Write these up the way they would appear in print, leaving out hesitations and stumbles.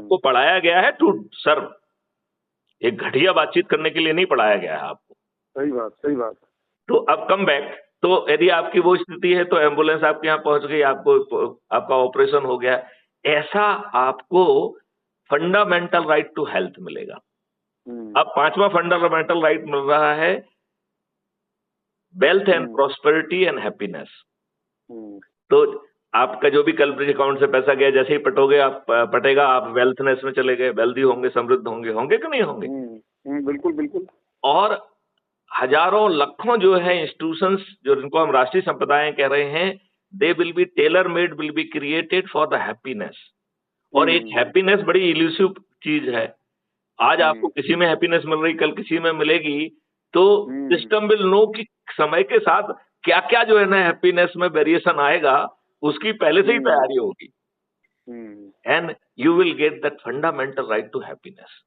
आपको पढ़ाया गया है टू सर्व, एक घटिया बातचीत करने के लिए नहीं पढ़ाया गया है आपको। सही बात, सही बात। तो अब कम बैक, तो यदि आपकी वो स्थिति है तो एम्बुलेंस आपके यहाँ पहुंच गई, आपको आपका ऑपरेशन हो गया, ऐसा आपको फंडामेंटल राइट टू हेल्थ मिलेगा। अब 5वां फंडामेंटल राइट मिल रहा है wealth and prosperity and happiness. तो आपका जो भी कल अकाउंट से पैसा गया, जैसे ही पटोगे आप पटेगा, आप वेल्थनेस में चले गए, वेल्दी होंगे, समृद्ध होंगे, होंगे कि नहीं होंगे? बिल्कुल बिल्कुल। और हजारों लाखों जो है इंस्टीट्यूशंस, जो जिनको हम राष्ट्रीय संप्रदाय कह रहे हैं, they will be tailor made, will be created for the happiness. और एक हैप्पीनेस बड़ी इल्यूसिव चीज है। आज आपको किसी में हैप्पीनेस मिल रही, कल किसी में मिलेगी, तो सिस्टम विल नो कि समय के साथ क्या क्या जो है ना हैप्पीनेस में वेरिएशन आएगा, उसकी पहले से ही तैयारी होगी। And you will get that fundamental right to happiness.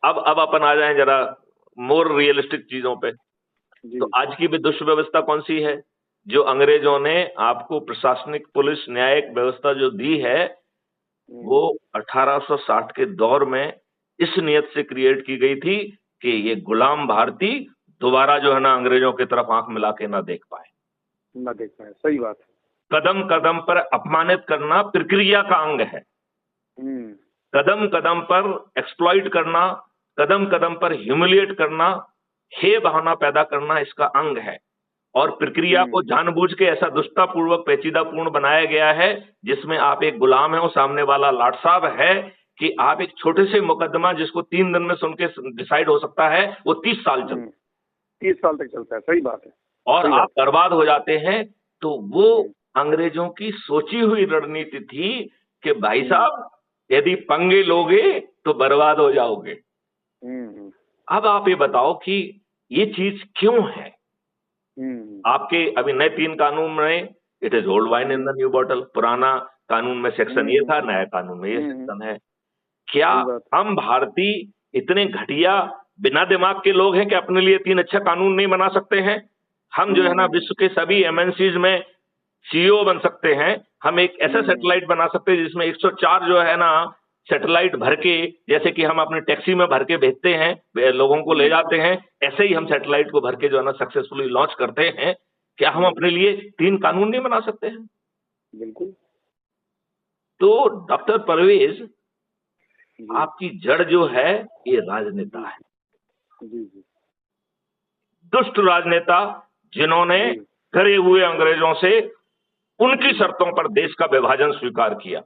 अब अपन आ जाएं जरा मोर रियलिस्टिक चीजों पे। तो आज की भी दुष्व्यवस्था कौन सी है? जो अंग्रेजों ने आपको प्रशासनिक, पुलिस, न्यायिक व्यवस्था जो दी है, वो 1860 के दौर में इस नियत से क्रिएट की गई थी कि ये गुलाम भारतीय दोबारा जो है ना अंग्रेजों की तरफ आंख मिला के ना देख पाए। सही बात है। कदम कदम पर अपमानित करना प्रक्रिया का अंग है। कदम कदम पर एक्सप्लॉइट करना, कदम कदम पर ह्यूमिलिएट करना, हे भावना पैदा करना इसका अंग है। और प्रक्रिया को जानबूझ के ऐसा दुष्टतापूर्वक, पेचीदापूर्ण बनाया गया है, जिसमें आप एक गुलाम है और सामने वाला लाट साहब है, कि आप एक छोटे से मुकदमा जिसको 3 दिन में सुन के डिसाइड हो सकता है, वो 30 साल चलता है। 30 साल तक चलता है। सही बात है। और आप बर्बाद हो जाते हैं। तो वो अंग्रेजों की सोची हुई रणनीति थी कि भाई साहब, यदि पंगे लोगे तो बर्बाद हो जाओगे। अब आप ये बताओ कि ये चीज क्यों है? आपके अभी नए 3 कानून में it is old wine in the new bottle. पुराना कानून में सेक्शन ये था, नया कानून में ये सेक्शन है। क्या हम भारतीय इतने घटिया बिना दिमाग के लोग हैं कि अपने लिए 3 अच्छा कानून नहीं बना सकते हैं? हम जो है ना विश्व के सभी एमएनसीज में सीईओ बन सकते हैं। हम एक ऐसा सैटेलाइट बना सकते हैं जिसमें 104 जो है ना सैटेलाइट भर के, जैसे कि हम अपने टैक्सी में भर के भेजते हैं, लोगों को ले जाते हैं, ऐसे ही हम सैटेलाइट को भर के जो है ना सक्सेसफुली लॉन्च करते हैं। क्या हम अपने लिए 3 कानून नहीं बना सकते हैं? बिल्कुल। तो डॉक्टर परवेज, आपकी जड़ जो है ये राजनेता है। दुष्ट राजनेता, जिन्होंने करे हुए अंग्रेजों से उनकी शर्तों पर देश का विभाजन स्वीकार किया।